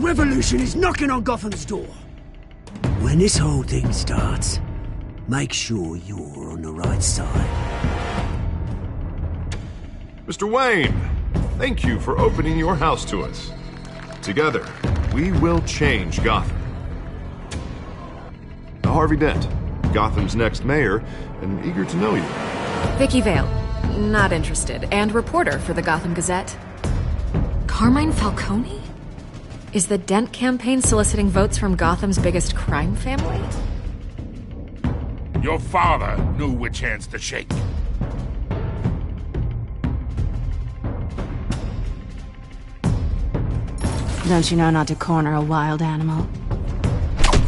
revolution is knocking on Gotham's door. When this whole thing starts, make sure you're on the right side. Mr. Wayne, thank you for opening your house to us. Together, we will change Gotham. Harvey Dent, Gotham's next mayor, and eager to know you. Vicky Vale, not interested, and reporter for the Gotham Gazette. Carmine Falcone? Is the Dent campaign soliciting votes from Gotham's biggest crime family? Your father knew which hands to shake. Don't you know not to corner a wild animal?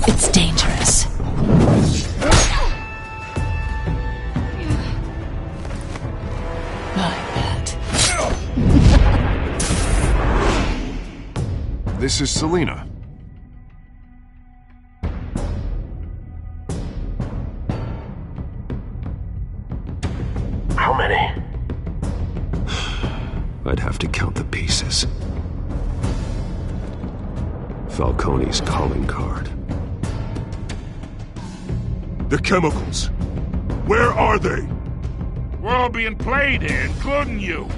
It's dangerous. I bet. This is Selina. How many? I'd have to count the pieces. Falcone's calling card. The chemicals. Where are they? We're all being played here, including you.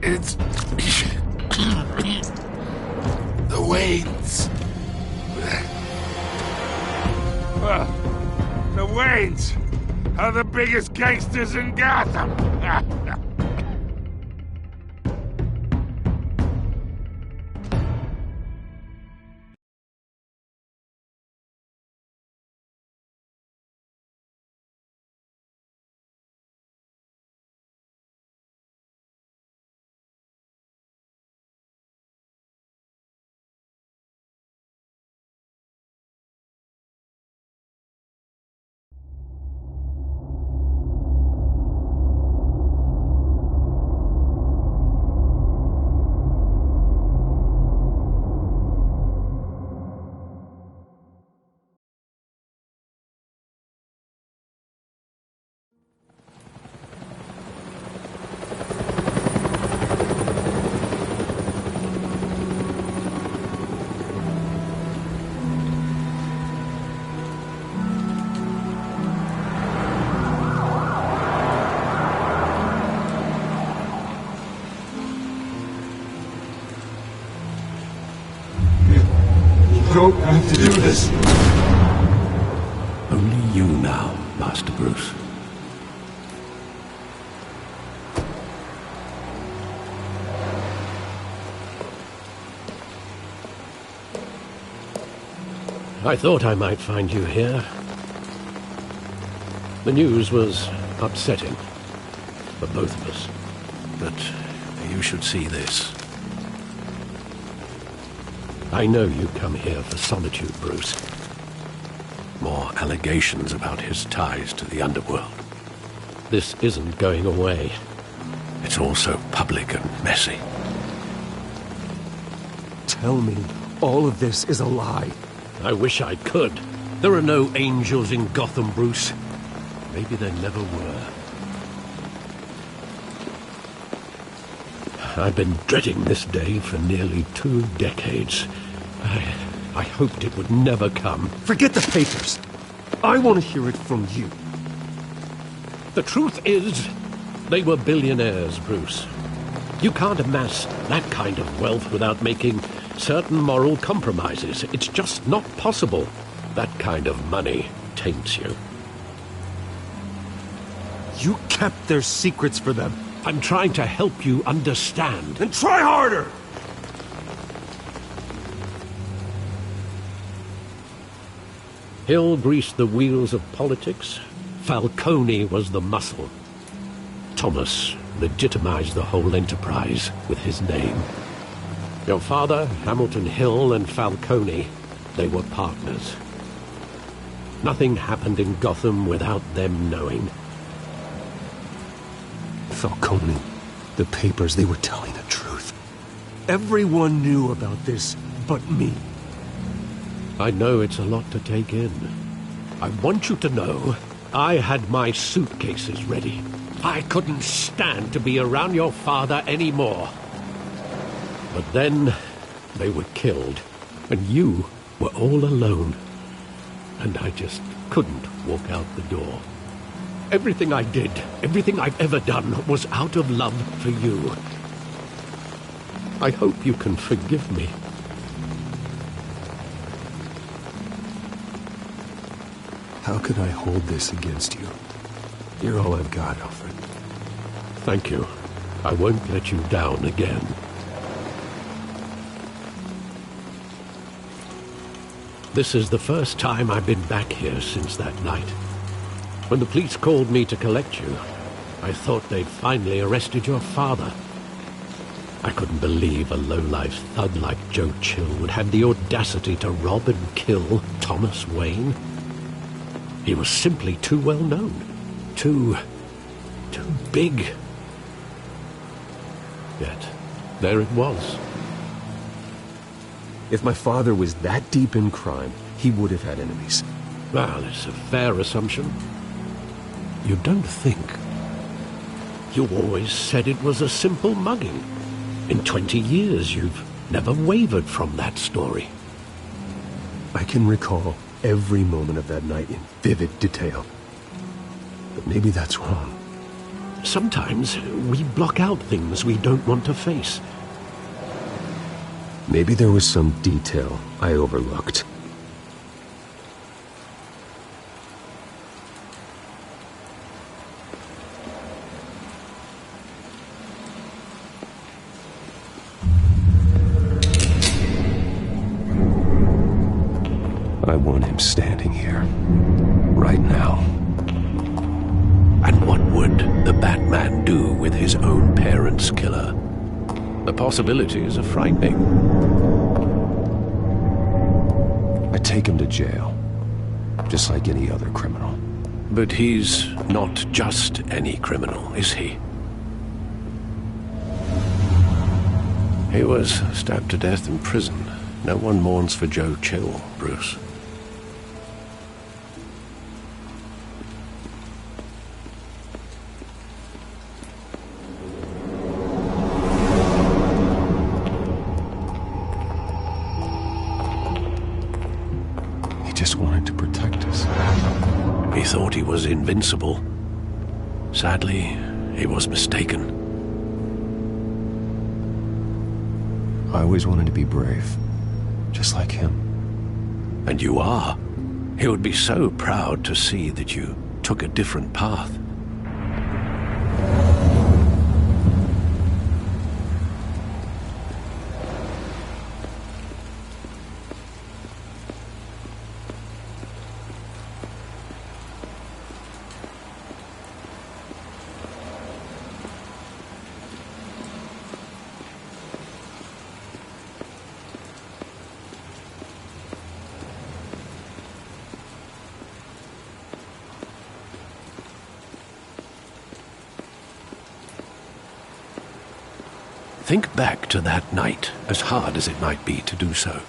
It's... the Waynes. Well, the Waynes are the biggest gangsters in Gotham. Don't have to do this. Only you now, Master Bruce. I thought I might find you here. The news was upsetting for both of us. But you should see this. I know you come here for solitude, Bruce. More allegations about his ties to the underworld. This isn't going away. It's also public and messy. Tell me all of this is a lie. I wish I could. There are no angels in Gotham, Bruce. Maybe there never were. I've been dreading this day for nearly 2 decades. I hoped it would never come. Forget the papers. I want to hear it from you. The truth is, they were billionaires, Bruce. You can't amass that kind of wealth without making certain moral compromises. It's just not possible. That kind of money taints you. You kept their secrets for them. I'm trying to help you understand. Then try harder! Hill greased the wheels of politics. Falcone was the muscle. Thomas legitimized the whole enterprise with his name. Your father, Hamilton Hill, and Falcone, they were partners. Nothing happened in Gotham without them knowing. Falcone, the papers, they were telling the truth. Everyone knew about this but me. I know it's a lot to take in. I want you to know I had my suitcases ready. I couldn't stand to be around your father anymore. But then they were killed, and you were all alone. And I just couldn't walk out the door. Everything I did, everything I've ever done, was out of love for you. I hope you can forgive me. How could I hold this against you? You're all I've got, Alfred. Thank you. I won't let you down again. This is the first time I've been back here since that night. When the police called me to collect you, I thought they'd finally arrested your father. I couldn't believe a low-life thug like Joe Chill would have the audacity to rob and kill Thomas Wayne. He was simply too well known. Too big. Yet, there it was. If my father was that deep in crime, he would have had enemies. Well, it's a fair assumption. You don't think. You always said it was a simple mugging. In 20 years, you've never wavered from that story. I can recall every moment of that night in vivid detail. But maybe that's wrong. Sometimes we block out things we don't want to face. Maybe there was some detail I overlooked. I want him standing here, right now. And what would the Batman do with his own parents' killer? The possibilities are frightening. I take him to jail, just like any other criminal. But he's not just any criminal, is he? He was stabbed to death in prison. No one mourns for Joe Chill, Bruce. Just wanted to protect us. He thought he was invincible. Sadly, he was mistaken. I always wanted to be brave, just like him. And you are. He would be so proud to see that you took a different path. Think back to that night, as hard as it might be to do so.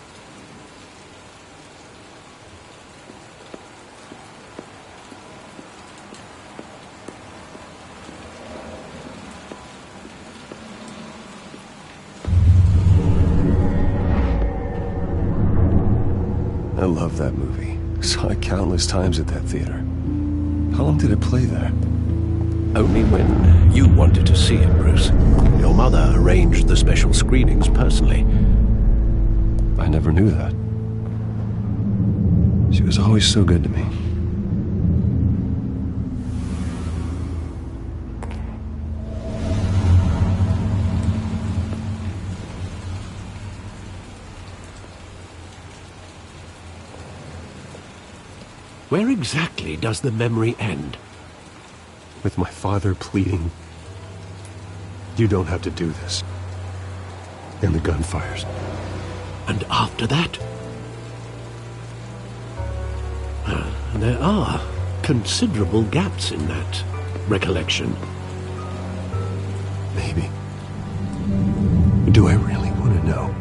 I love that movie. Saw it countless times at that theater. How long did it play there? Only when you wanted to see it, Bruce. Your mother arranged the special screenings personally. I never knew that. She was always so good to me. Where exactly does the memory end? With my father pleading, "You don't have to do this." And the gun fires. And after that? There are considerable gaps in that recollection. Maybe. Do I really want to know?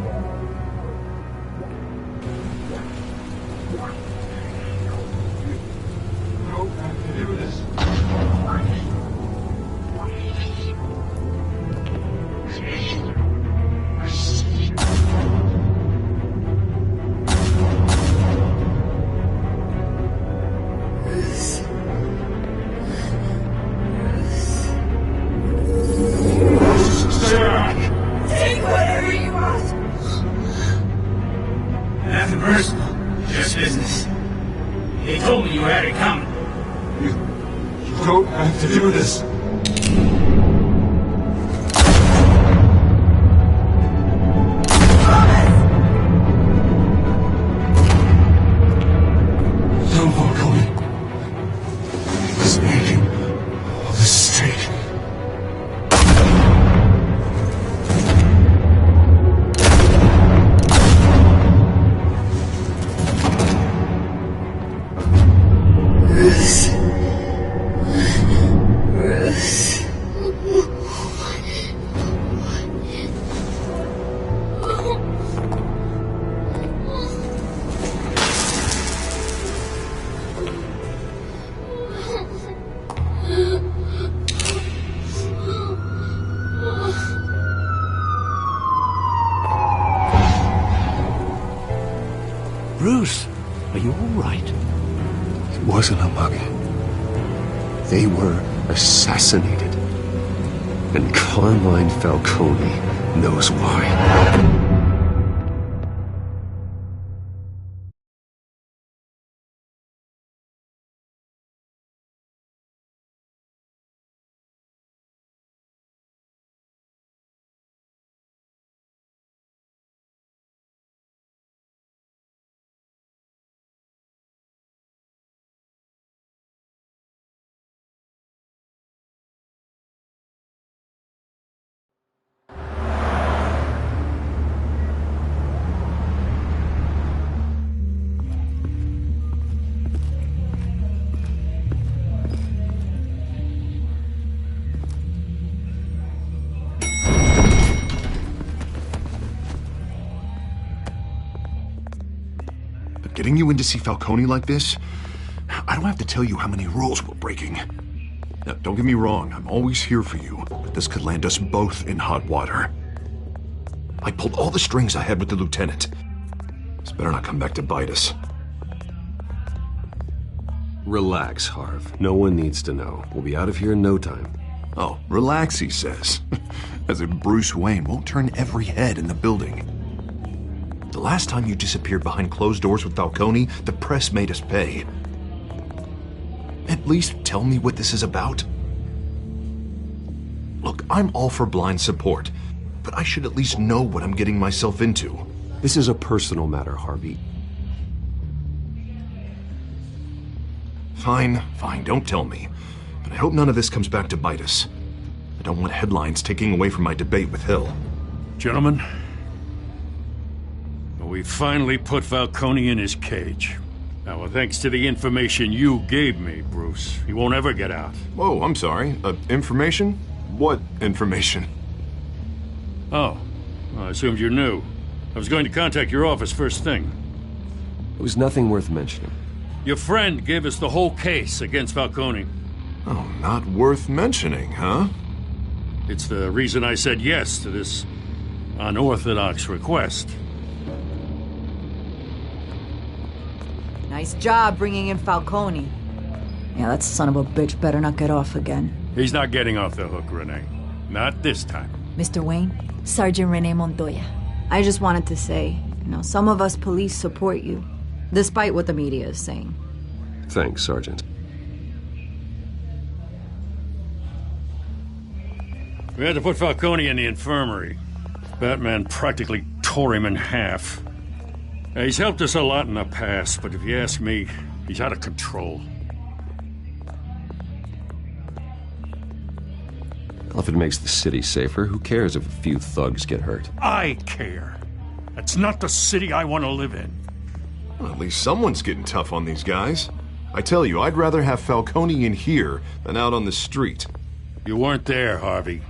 to do this. No, Falcone. He's making a mistake. Bruce, are you all right? It wasn't a mugging. They were assassinated. And Carmine Falcone knows why. Getting you in to see Falcone like this? I don't have to tell you how many rules we're breaking. Now, don't get me wrong, I'm always here for you, but this could land us both in hot water. I pulled all the strings I had with the lieutenant. This better not come back to bite us. Relax, Harv. No one needs to know. We'll be out of here in no time. Oh, relax, he says. As if Bruce Wayne won't turn every head in the building. The last time you disappeared behind closed doors with Falcone, the press made us pay. At least tell me what this is about. Look, I'm all for blind support, but I should at least know what I'm getting myself into. This is a personal matter, Harvey. Fine, don't tell me. But I hope none of this comes back to bite us. I don't want headlines taking away from my debate with Hill. Gentlemen, we finally put Falcone in his cage. Now, well, thanks to the information you gave me, Bruce, he won't ever get out. Whoa, I'm sorry. Information? What information? Oh, well, I assumed you knew. I was going to contact your office first thing. It was nothing worth mentioning. Your friend gave us the whole case against Falcone. Oh, not worth mentioning, huh? It's the reason I said yes to this unorthodox request. Nice job bringing in Falcone. Yeah, that son of a bitch better not get off again. He's not getting off the hook, Renee. Not this time. Mr. Wayne, Sergeant Renee Montoya. I just wanted to say, some of us police support you, despite what the media is saying. Thanks, Sergeant. We had to put Falcone in the infirmary. Batman practically tore him in half. He's helped us a lot in the past, but if you ask me, he's out of control. Well, if it makes the city safer, who cares if a few thugs get hurt? I care. That's not the city I want to live in. Well, at least someone's getting tough on these guys. I tell you, I'd rather have Falcone in here than out on the street. You weren't there, Harvey.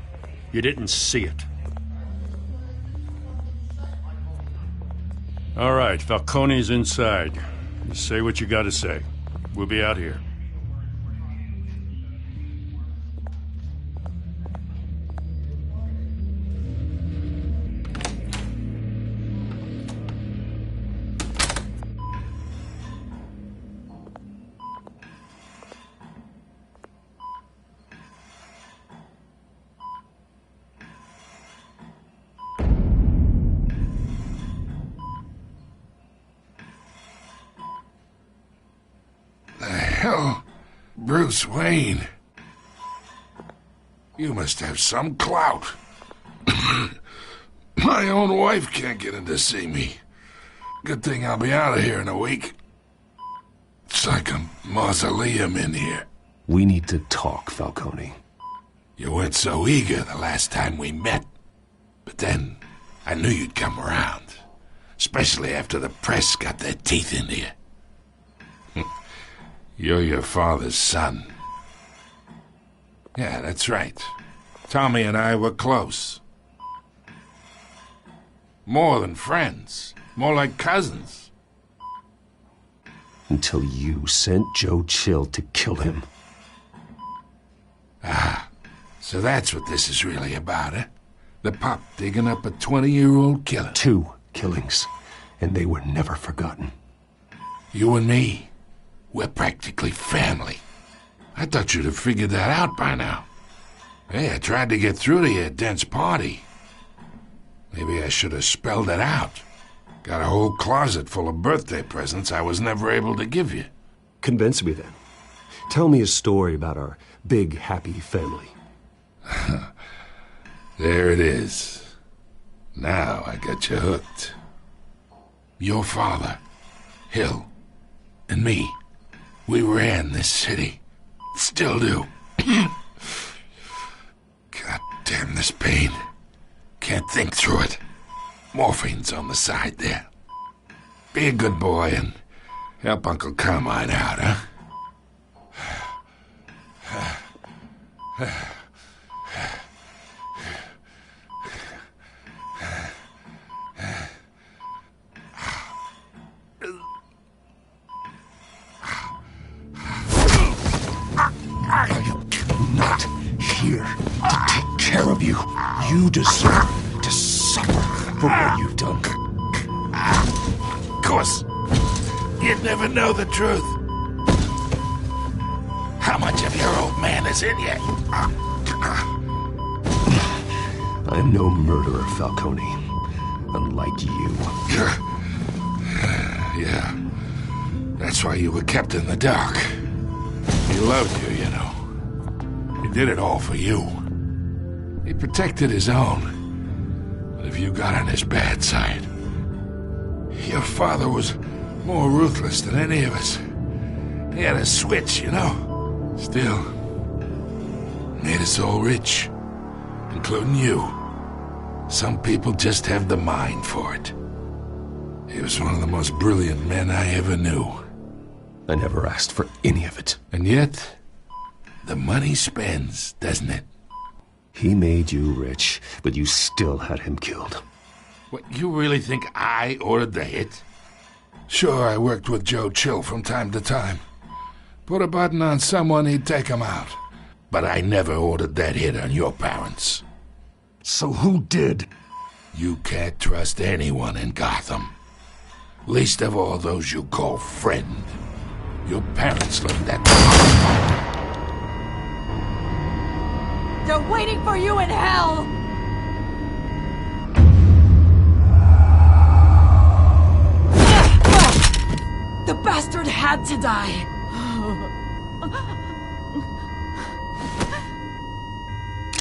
You didn't see it. All right, Falcone's inside. You say what you gotta say. We'll be out here. Bruce Wayne. You must have some clout. My own wife can't get in to see me. Good thing I'll be out of here in a week. It's like a mausoleum in here. We need to talk, Falcone. You weren't so eager the last time we met. But then, I knew you'd come around. Especially after the press got their teeth into you. You're your father's son. Yeah, that's right. Tommy and I were close. More than friends. More like cousins. Until you sent Joe Chill to kill him. Ah, so that's what this is really about, eh? The pup digging up a 20-year-old killer. 2 killings, and they were never forgotten. You and me, we're practically family. I thought you'd have figured that out by now. Hey, I tried to get through to you at Dent's party. Maybe I should have spelled it out. Got a whole closet full of birthday presents I was never able to give you. Convince me then. Tell me a story about our big, happy family. There it is. Now I got you hooked. Your father, Hill, and me, we ran this city. Still do. God damn this pain. Can't think through it. Morphine's on the side there. Be a good boy and help Uncle Carmine out, huh? I am not here to take care of you. You deserve to suffer for what you've done. Of course, you'd never know the truth. How much of your old man is in you? I'm no murderer, Falcone. Unlike you. Yeah. That's why you were kept in the dark. He loved you, you know. He did it all for you. He protected his own. But if you got on his bad side, your father was more ruthless than any of us. He had a switch, you know. Still, made us all rich, including you. Some people just have the mind for it. He was one of the most brilliant men I ever knew. I never asked for any of it. And yet, the money spends, doesn't it? He made you rich, but you still had him killed. What, you really think I ordered the hit? Sure, I worked with Joe Chill from time to time. Put a button on someone, he'd take him out. But I never ordered that hit on your parents. So who did? You can't trust anyone in Gotham. Least of all those you call friend. Your parents learned that. They're waiting for you in hell! The bastard had to die!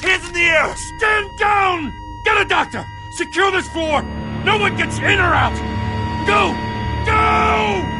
Hands in the air! Stand down! Get a doctor! Secure this floor! No one gets in or out! Go! Go!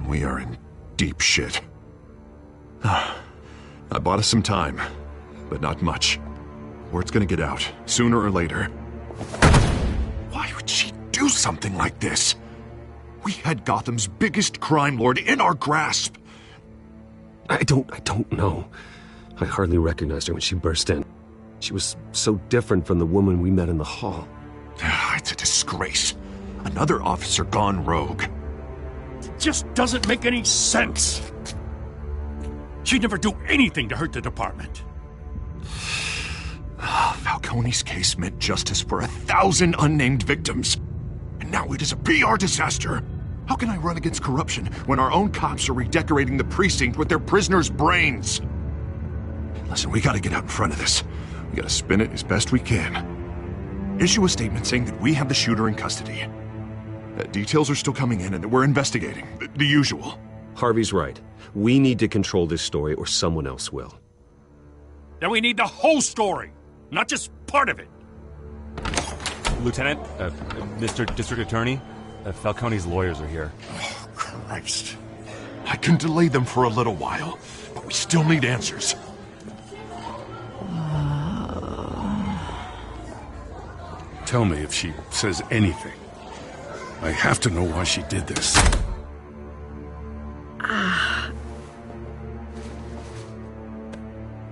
We are in deep shit. I bought us some time, but not much. Word's gonna get out, sooner or later. Why would she do something like this? We had Gotham's biggest crime lord in our grasp. I don't know. I hardly recognized her when she burst in. She was so different from the woman we met in the hall. It's a disgrace. Another officer gone rogue. It just doesn't make any sense. She'd never do anything to hurt the department. Falcone's case meant justice for 1,000 unnamed victims. And now it is a PR disaster. How can I run against corruption when our own cops are redecorating the precinct with their prisoners' brains? Listen, we gotta get out in front of this. We gotta spin it as best we can. Issue a statement saying that we have the shooter in custody. Details are still coming in and that we're investigating. The usual. Harvey's right. We need to control this story or someone else will. Then we need the whole story, not just part of it. Lieutenant, Mr. District Attorney, Falcone's lawyers are here. Oh, Christ. I can delay them for a little while, but we still need answers. Tell me if she says anything. I have to know why she did this.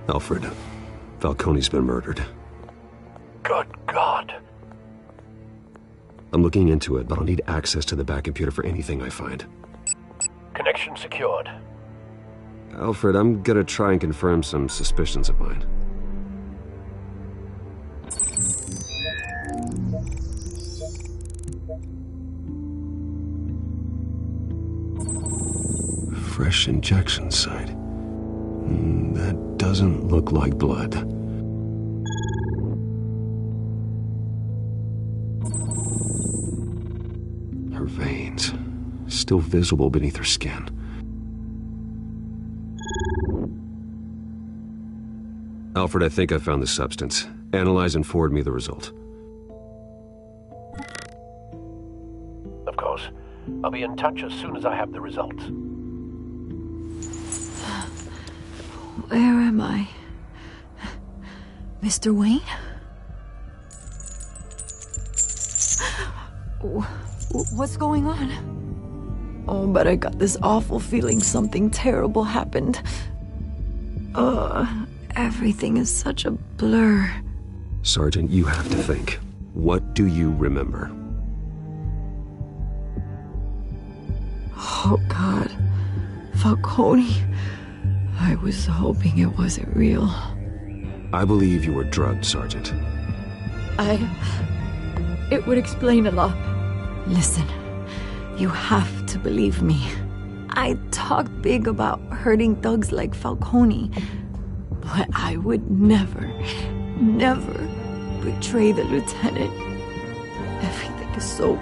Alfred, Falcone's been murdered. Good God. I'm looking into it, but I'll need access to the back computer for anything I find. Connection secured. Alfred, I'm gonna try and confirm some suspicions of mine. Fresh injection site. That doesn't look like blood. Her veins, still visible beneath her skin. Alfred, I think I found the substance. Analyze and forward me the result. Of course. I'll be in touch as soon as I have the results. Where am I? Mr. Wayne? What's going on? Oh, but I got this awful feeling something terrible happened. Everything is such a blur. Sergeant, you have to think. What do you remember? Oh, God. Falcone. I was hoping it wasn't real. I believe you were drugged, Sergeant. It would explain a lot. Listen, you have to believe me. I talk big about hurting thugs like Falcone, but I would never betray the lieutenant. Everything is so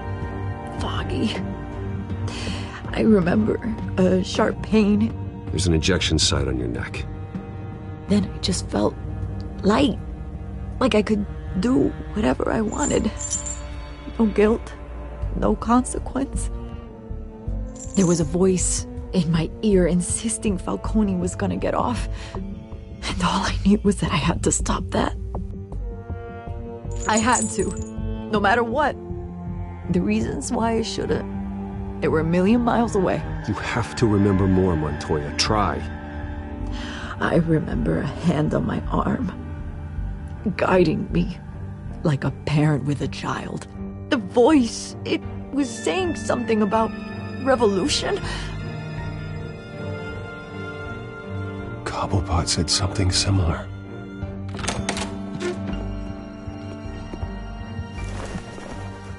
foggy. I remember a sharp pain. There's an injection site on your neck. Then I just felt light. Like I could do whatever I wanted. No guilt. No consequence. There was a voice in my ear insisting Falcone was gonna get off. And all I knew was that I had to stop that. I had to. No matter what. The reasons why I should've, they were a million miles away. You have to remember more, Montoya. Try. I remember a hand on my arm, guiding me like a parent with a child. The voice, it was saying something about revolution. Cobblepot said something similar.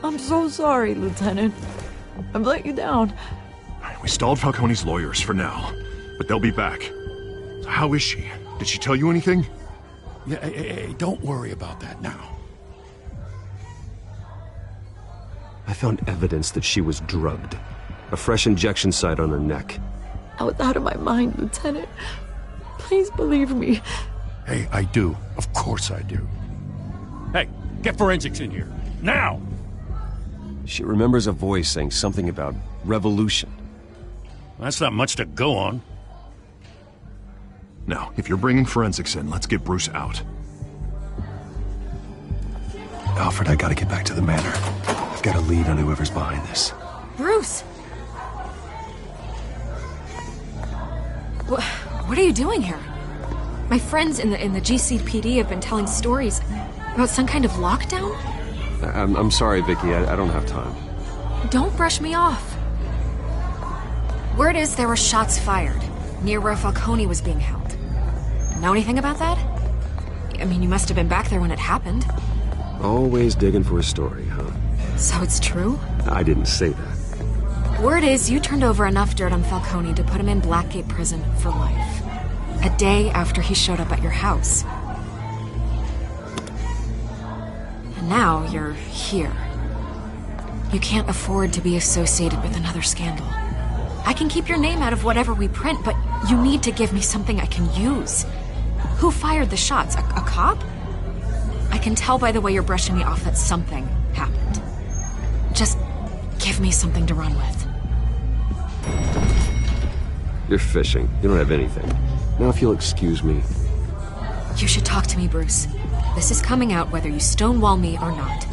I'm so sorry, Lieutenant. I've let you down. We stalled Falcone's lawyers for now, but they'll be back. So how is she? Did she tell you anything? Yeah, hey, don't worry about that now. I found evidence that she was drugged. A fresh injection site on her neck. I was out of my mind, Lieutenant. Please believe me. Hey, I do. Of course I do. Hey, get forensics in here. Now! She remembers a voice saying something about revolution. That's not much to go on. Now, if you're bringing forensics in, let's get Bruce out. Alfred, I gotta get back to the manor. I've got a lead on whoever's behind this. Bruce! What are you doing here? My friends in the GCPD have been telling stories about some kind of lockdown? I'm sorry, Vicky. I don't have time. Don't brush me off. Word is there were shots fired near where Falcone was being held. Know anything about that? I mean, you must have been back there when it happened. Always digging for a story, huh? So it's true? I didn't say that. Word is, you turned over enough dirt on Falcone to put him in Blackgate Prison for life. A day after he showed up at your house. And now you're here. You can't afford to be associated with another scandal. I can keep your name out of whatever we print, but you need to give me something I can use. Who fired the shots? A cop? I can tell by the way you're brushing me off that something happened. Just give me something to run with. You're fishing. You don't have anything. Now if you'll excuse me. You should talk to me, Bruce. This is coming out whether you stonewall me or not.